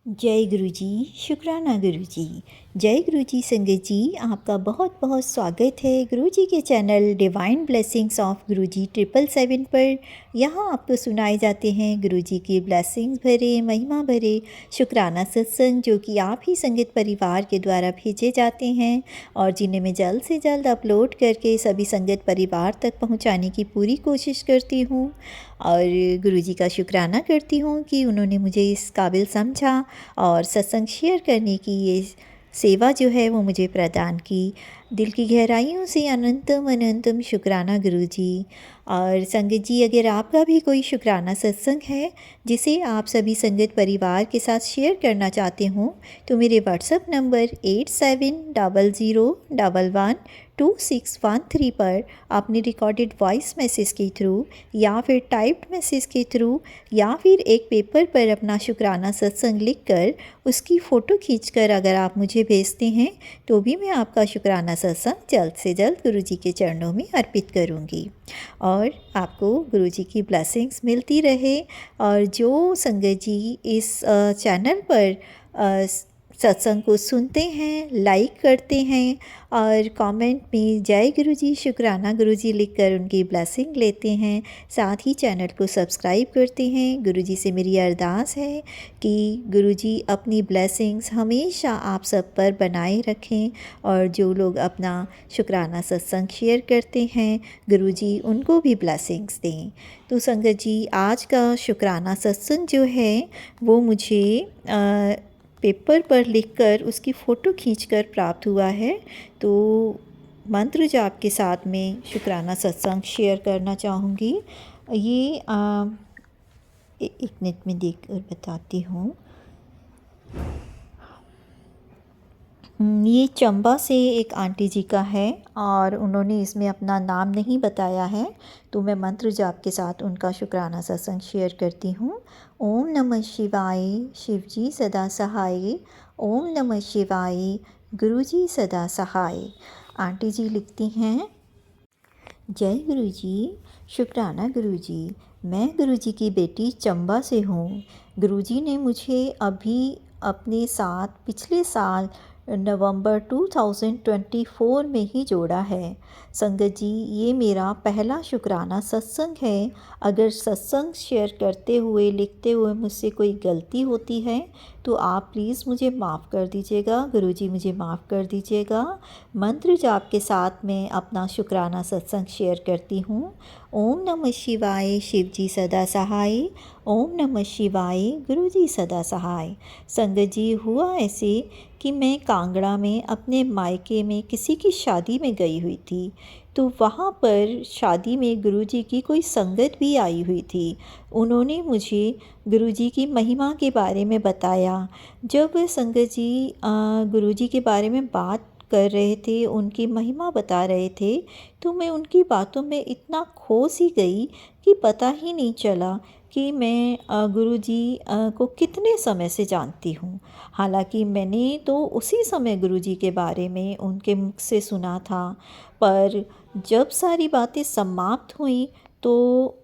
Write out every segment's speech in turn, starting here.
जय गुरु जी। शुक्राना गुरु जी। जय गुरु जी। संगत जी, आपका बहुत बहुत स्वागत है गुरु जी के चैनल डिवाइन ब्लेसिंग्स ऑफ गुरु जी 777 पर। यहाँ आपको सुनाए जाते हैं गुरु जी की ब्लेसिंग्स भरे, महिमा भरे शुक्राना सत्संग, जो कि आप ही संगत परिवार के द्वारा भेजे जाते हैं और जिन्हें मैं जल्द से जल्द अपलोड करके सभी संगत परिवार तक पहुँचाने की पूरी कोशिश करती हूँ। और गुरु जी का शुक्राना करती हूँ कि उन्होंने मुझे इस काबिल समझा और सत्संग शेयर करने की ये सेवा जो है वो मुझे प्रदान की। दिल की गहराइयों से अनंतम अनंतम शुक्राना गुरु जी। और संगत जी, अगर आपका भी कोई शुक्राना सत्संग है जिसे आप सभी संगत परिवार के साथ शेयर करना चाहते हों, तो मेरे व्हाट्सएप नंबर 8700112613 पर आपने रिकॉर्डेड वॉइस मैसेज के थ्रू या फिर टाइप्ड मैसेज के थ्रू या फिर एक पेपर पर अपना शुक्राना सत्संग लिखकर उसकी फ़ोटो खींचकर अगर आप मुझे भेजते हैं तो भी मैं आपका शुक्राना सत्संग जल्द से जल्द गुरु जी के चरणों में अर्पित करूंगी और आपको गुरु जी की ब्लेसिंग्स मिलती रहे। और जो संगत जी इस चैनल पर सत्संग को सुनते हैं, लाइक करते हैं और कमेंट में जय गुरु जी, शुक्राना गुरु जी लिखकर उनकी ब्लेसिंग लेते हैं, साथ ही चैनल को सब्सक्राइब करते हैं, गुरु जी से मेरी अरदास है कि गुरु जी अपनी ब्लेसिंग्स हमेशा आप सब पर बनाए रखें और जो लोग अपना शुक्राना सत्संग शेयर करते हैं गुरु जी उनको भी ब्लेसिंग्स दें। तो संगत जी, आज का शुक्राना सत्संग जो है वो मुझे पेपर पर लिखकर उसकी फ़ोटो खींचकर प्राप्त हुआ है। तो मंत्र जाप के साथ में शुक्राना सत्संग शेयर करना चाहूँगी। ये एक मिनट में देख कर बताती हूँ। ये चंबा से एक आंटी जी का है और उन्होंने इसमें अपना नाम नहीं बताया है, तो मैं मंत्र जाप के साथ उनका शुक्राना सत्संग शेयर करती हूँ। ओम नमः शिवाय, शिव जी सदा सहाय। ओम नमः शिवाय, गुरु जी सदा सहाय। आंटी जी लिखती हैं, जय गुरु जी। शुक्राना गुरु जी। मैं गुरु जी की बेटी चंबा से हूँ। गुरु जी ने मुझे अभी अपने साथ पिछले साल नवंबर 2024 में ही जोड़ा है। संगत जी, ये मेरा पहला शुक्राना सत्संग है। अगर सत्संग शेयर करते हुए लिखते हुए मुझसे कोई गलती होती है तो आप प्लीज़ मुझे माफ़ कर दीजिएगा। गुरु जी मुझे माफ़ कर दीजिएगा। मंत्र जाप के साथ मैं अपना शुक्राना सत्संग शेयर करती हूँ। ओम नमः शिवाय, शिव जी सदा सहाय। ओम नमः शिवाय, गुरु जी सदा सहाय। संगत जी, हुआ ऐसे कि मैं कांगड़ा में अपने मायके में किसी की शादी में गई हुई थी, तो वहाँ पर शादी में गुरुजी की कोई संगत भी आई हुई थी। उन्होंने मुझे गुरुजी की महिमा के बारे में बताया। जब वह संगत जी गुरुजी के बारे में बात कर रहे थे, उनकी महिमा बता रहे थे, तो मैं उनकी बातों में इतना खो सी गई कि पता ही नहीं चला कि मैं गुरुजी को कितने समय से जानती हूँ। हालांकि मैंने तो उसी समय गुरुजी के बारे में उनके मुख से सुना था, पर जब सारी बातें समाप्त हुई तो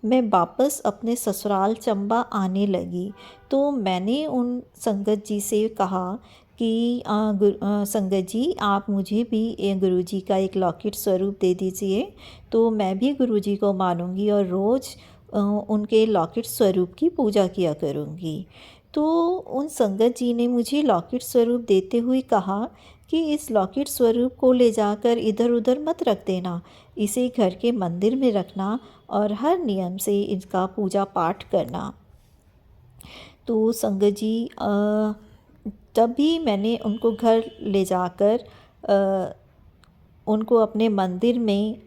मैं वापस अपने ससुराल चंबा आने लगी। तो मैंने उन संगत जी से कहा कि संगत जी, आप मुझे भी गुरुजी का एक लॉकेट स्वरूप दे दीजिए, तो मैं भी गुरुजी को मानूंगी और रोज़ उनके लॉकेट स्वरूप की पूजा किया करूंगी। तो उन संगत जी ने मुझे लॉकेट स्वरूप देते हुए कहा कि इस लॉकेट स्वरूप को ले जाकर इधर उधर मत रख देना, इसे घर के मंदिर में रखना और हर नियम से इसका पूजा पाठ करना। तो संगत जी, तब भी मैंने उनको घर ले जाकर उनको अपने मंदिर में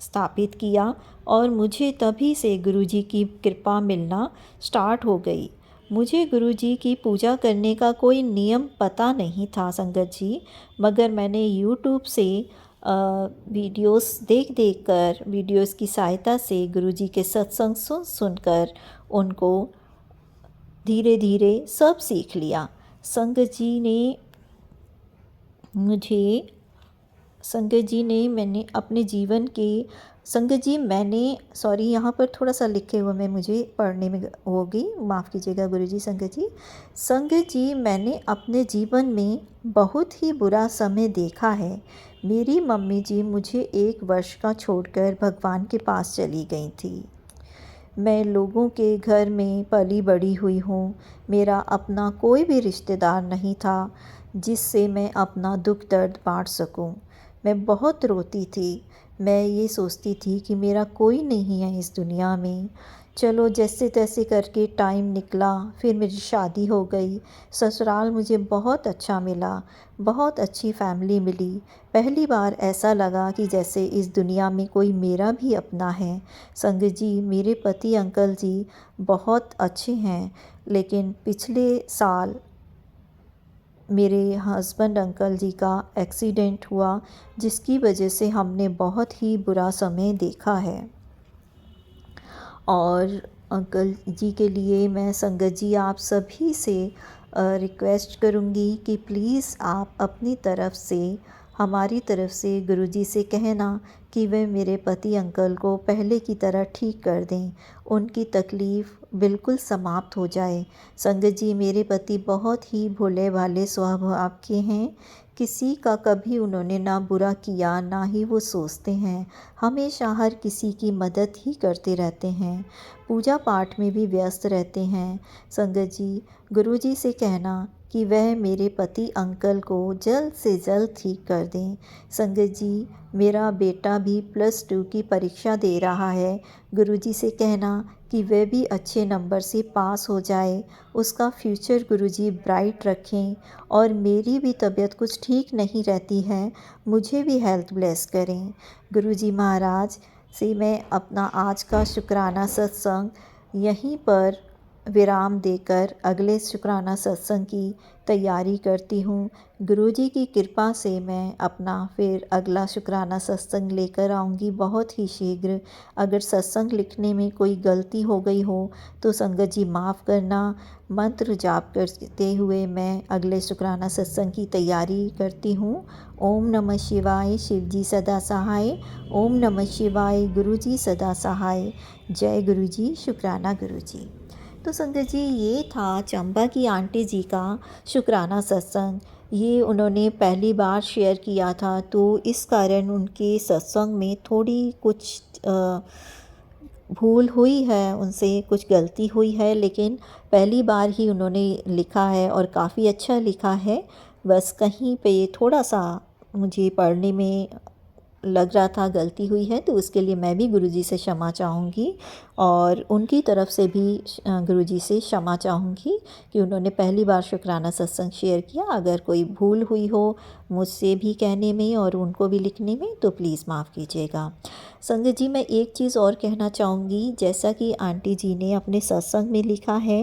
स्थापित किया और मुझे तभी से गुरुजी की कृपा मिलना स्टार्ट हो गई। मुझे गुरुजी की पूजा करने का कोई नियम पता नहीं था संगत जी, मगर मैंने यूट्यूब से वीडियोस देख देख कर, वीडियोस की सहायता से गुरुजी के सत्संग सुन सुनकर उनको धीरे धीरे सब सीख लिया। संगत जी ने मुझे संगत जी ने मैंने अपने जीवन के संगत जी मैंने सॉरी यहाँ पर थोड़ा सा लिखे हुए में मुझे पढ़ने में हो गई, माफ़ कीजिएगा गुरुजी। संगत जी मैंने अपने जीवन में बहुत ही बुरा समय देखा है। मेरी मम्मी जी मुझे 1 वर्ष का छोड़कर भगवान के पास चली गई थी। मैं लोगों के घर में पली बड़ी हुई हूँ। मेरा अपना कोई भी रिश्तेदार नहीं था जिससे मैं अपना दुख दर्द बांट सकूं। मैं बहुत रोती थी। मैं ये सोचती थी कि मेरा कोई नहीं है इस दुनिया में। चलो जैसे तैसे करके टाइम निकला, फिर मेरी शादी हो गई। ससुराल मुझे बहुत अच्छा मिला, बहुत अच्छी फैमिली मिली। पहली बार ऐसा लगा कि जैसे इस दुनिया में कोई मेरा भी अपना है। संगत जी मेरे पति अंकल जी बहुत अच्छे हैं, लेकिन पिछले साल मेरे हस्बैंड अंकल जी का एक्सीडेंट हुआ, जिसकी वजह से हमने बहुत ही बुरा समय देखा है। और अंकल जी के लिए मैं संगत जी आप सभी से रिक्वेस्ट करूँगी कि प्लीज़ आप अपनी तरफ से, हमारी तरफ से गुरुजी से कहना कि वे मेरे पति अंकल को पहले की तरह ठीक कर दें, उनकी तकलीफ़ बिल्कुल समाप्त हो जाए। संगत जी मेरे पति बहुत ही भोले भाले स्वभाव के हैं। किसी का कभी उन्होंने ना बुरा किया, ना ही वो सोचते हैं। हमेशा हर किसी की मदद ही करते रहते हैं। पूजा पाठ में भी व्यस्त रहते हैं। संगत जी गुरुजी से कहना कि वह मेरे पति अंकल को जल्द से जल्द ठीक कर दें। संगत जी मेरा बेटा भी +2 की परीक्षा दे रहा है। गुरुजी से कहना कि वह भी अच्छे नंबर से पास हो जाए, उसका फ्यूचर गुरुजी ब्राइट रखें। और मेरी भी तबीयत कुछ ठीक नहीं रहती है, मुझे भी हेल्थ ब्लेस करें। गुरुजी महाराज से मैं अपना आज का शुक्राना सत्संग यहीं पर विराम देकर अगले शुक्राना सत्संग की तैयारी करती हूँ। गुरुजी की कृपा से मैं अपना फिर अगला शुक्राना सत्संग लेकर आऊँगी बहुत ही शीघ्र। अगर सत्संग लिखने में कोई गलती हो गई हो तो संगत जी माफ़ करना। मंत्र जाप करते हुए मैं अगले शुक्राना सत्संग की तैयारी करती हूँ। ओम नमः शिवाय, शिव जी सदा सहाय। ओम नमः शिवाय, गुरु जी सदा सहाय। जय गुरु जी, शुक्राना गुरु जी। तो संगत जी ये था चंबा की आंटी जी का शुक्राना सत्संग। ये उन्होंने पहली बार शेयर किया था, तो इस कारण उनके सत्संग में थोड़ी कुछ भूल हुई है, उनसे कुछ गलती हुई है, लेकिन पहली बार ही उन्होंने लिखा है और काफ़ी अच्छा लिखा है। बस कहीं पे थोड़ा सा मुझे पढ़ने में लग रहा था गलती हुई है, तो उसके लिए मैं भी गुरुजी से क्षमा चाहूँगी और उनकी तरफ से भी गुरुजी से क्षमा चाहूँगी कि उन्होंने पहली बार शुक्राना सत्संग शेयर किया। अगर कोई भूल हुई हो मुझसे भी कहने में और उनको भी लिखने में तो प्लीज़ माफ़ कीजिएगा। संगत जी मैं एक चीज़ और कहना चाहूँगी, जैसा कि आंटी जी ने अपने सत्संग में लिखा है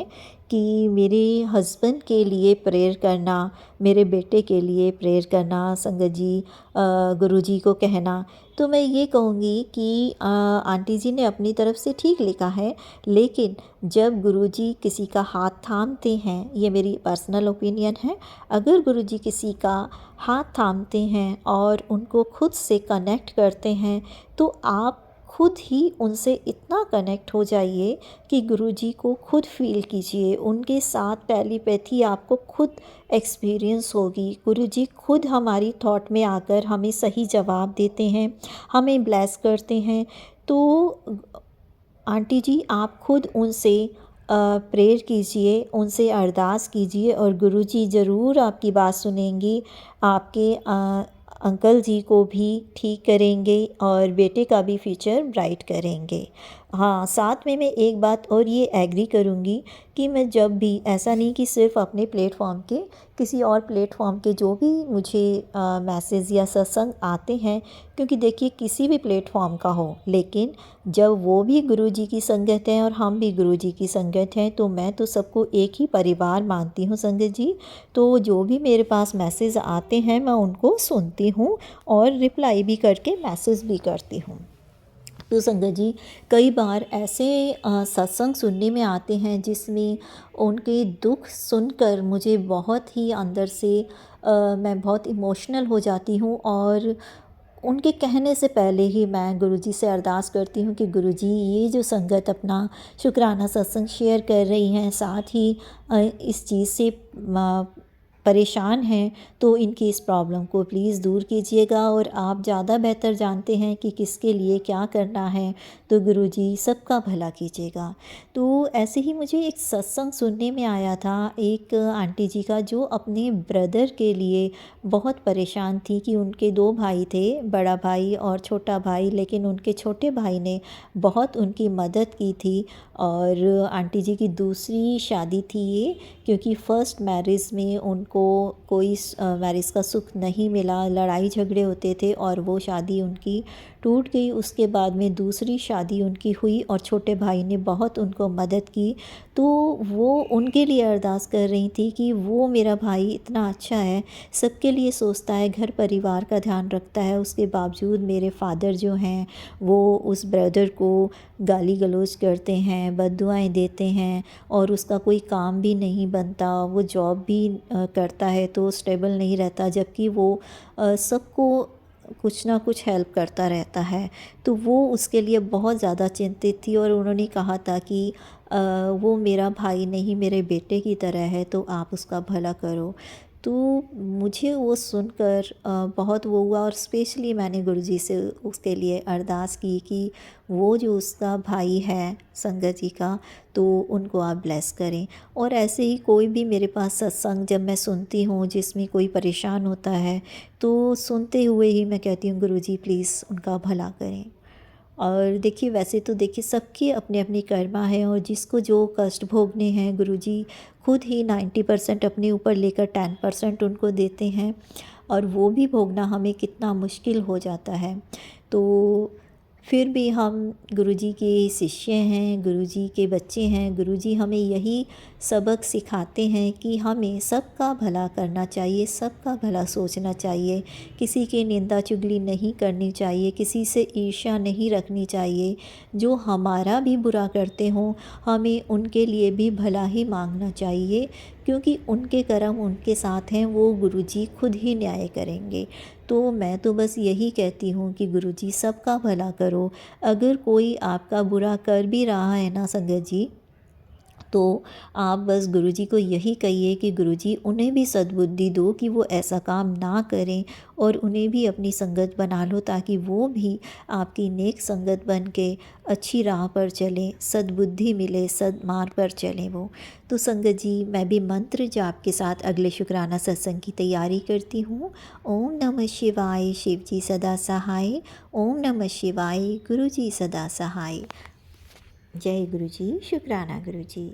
कि मेरे हस्बैंड के लिए प्रेयर करना, मेरे बेटे के लिए प्रेयर करना संगत जी गुरुजी को कहना। तो मैं ये कहूँगी कि आंटी जी ने अपनी तरफ से ठीक लिखा है, लेकिन जब गुरुजी किसी का हाथ थामते हैं, ये मेरी पर्सनल ओपिनियन है, अगर गुरुजी किसी का हाथ थामते हैं और उनको खुद से कनेक्ट करते हैं तो आप खुद ही उनसे इतना कनेक्ट हो जाइए कि गुरुजी को खुद फील कीजिए, उनके साथ टेलीपैथी आपको खुद एक्सपीरियंस होगी। गुरुजी खुद हमारी थॉट में आकर हमें सही जवाब देते हैं, हमें ब्लेस करते हैं। तो आंटी जी आप खुद उनसे प्रेयर कीजिए, उनसे अरदास कीजिए और गुरुजी ज़रूर आपकी बात सुनेंगी, आपके अंकल जी को भी ठीक करेंगे और बेटे का भी फ्यूचर ब्राइट करेंगे। हाँ, साथ में मैं एक बात और ये एग्री करूँगी कि मैं जब भी, ऐसा नहीं कि सिर्फ़ अपने प्लेटफॉर्म के, किसी और प्लेटफॉर्म के जो भी मुझे मैसेज या सत्संग आते हैं, क्योंकि देखिए किसी भी प्लेटफॉर्म का हो, लेकिन जब वो भी गुरुजी की संगत है और हम भी गुरुजी की संगत हैं, तो मैं तो सबको एक ही परिवार मानती हूँ संगत जी। तो जो भी मेरे पास मैसेज आते हैं मैं उनको सुनती हूँ और रिप्लाई भी करके मैसेज भी करती हूँ। तो संगत जी कई बार ऐसे सत्संग सुनने में आते हैं जिसमें उनके दुख सुनकर मुझे बहुत ही अंदर से मैं बहुत इमोशनल हो जाती हूँ और उनके कहने से पहले ही मैं गुरुजी से अरदास करती हूँ कि गुरुजी ये जो संगत अपना शुक्राना सत्संग शेयर कर रही हैं, साथ ही इस चीज़ से परेशान हैं, तो इनकी इस प्रॉब्लम को प्लीज़ दूर कीजिएगा और आप ज़्यादा बेहतर जानते हैं कि किसके लिए क्या करना है, तो गुरुजी सबका भला कीजिएगा। तो ऐसे ही मुझे एक सत्संग सुनने में आया था एक आंटी जी का, जो अपने ब्रदर के लिए बहुत परेशान थी कि उनके 2 भाई थे, बड़ा भाई और छोटा भाई, लेकिन उनके छोटे भाई ने बहुत उनकी मदद की थी। और आंटी जी की दूसरी शादी थी ये, क्योंकि फ़र्स्ट मैरिज में उनको कोई मैरिज का सुख नहीं मिला, लड़ाई झगड़े होते थे और वो शादी उनकी टूट गई। उसके बाद में दूसरी शादी उनकी हुई और छोटे भाई ने बहुत उनको मदद की। तो वो उनके लिए अरदास कर रही थी कि वो मेरा भाई इतना अच्छा है, सबके लिए सोचता है, घर परिवार का ध्यान रखता है, उसके बावजूद मेरे फादर जो हैं वो उस ब्रदर को गाली गलौज करते हैं, बद्दुआएं देते हैं और उसका कोई काम भी नहीं बनता, वो जॉब भी करता है तो स्टेबल नहीं रहता, जबकि वो सबको कुछ ना कुछ हेल्प करता रहता है। तो वो उसके लिए बहुत ज़्यादा चिंतित थी और उन्होंने कहा था कि वो मेरा भाई नहीं, मेरे बेटे की तरह है, तो आप उसका भला करो। तो मुझे वो सुनकर बहुत वो हुआ और स्पेशली मैंने गुरुजी से उसके लिए अरदास की कि वो जो उसका भाई है संगत जी का, तो उनको आप ब्लेस करें। और ऐसे ही कोई भी मेरे पास सत्संग जब मैं सुनती हूँ जिसमें कोई परेशान होता है, तो सुनते हुए ही मैं कहती हूँ गुरुजी प्लीज़ उनका भला करें। और देखिए, वैसे तो देखिए सबकी अपनी अपनी कर्मा है और जिसको जो कष्ट भोगने हैं गुरुजी खुद ही 90% अपने ऊपर लेकर 10% उनको देते हैं, और वो भी भोगना हमें कितना मुश्किल हो जाता है। तो फिर भी हम गुरुजी के शिष्य हैं, गुरुजी के बच्चे हैं, गुरुजी हमें यही सबक सिखाते हैं कि हमें सबका भला करना चाहिए, सबका भला सोचना चाहिए, किसी की निंदा चुगली नहीं करनी चाहिए, किसी से ईर्ष्या नहीं रखनी चाहिए। जो हमारा भी बुरा करते हों, हमें उनके लिए भी भला ही मांगना चाहिए, क्योंकि उनके कर्म उनके साथ हैं, वो गुरुजी खुद ही न्याय करेंगे। तो मैं तो बस यही कहती हूँ कि गुरुजी सबका भला करो। अगर कोई आपका बुरा कर भी रहा है ना संगत जी, तो आप बस गुरुजी को यही कहिए कि गुरुजी उन्हें भी सद्बुद्धि दो कि वो ऐसा काम ना करें, और उन्हें भी अपनी संगत बना लो, ताकि वो भी आपकी नेक संगत बन के अच्छी राह पर चलें, सद्बुद्धि मिले, सद्मार्ग पर चलें वो। तो संगत जी, मैं भी मंत्र जाप के साथ अगले शुक्राना सत्संग की तैयारी करती हूँ। ओम नमः शिवाय, शिव जी सदा सहाय। ओम नमः शिवाय, गुरु जी सदा सहाय। जय गुरु जी, शुक्राना गुरु जी।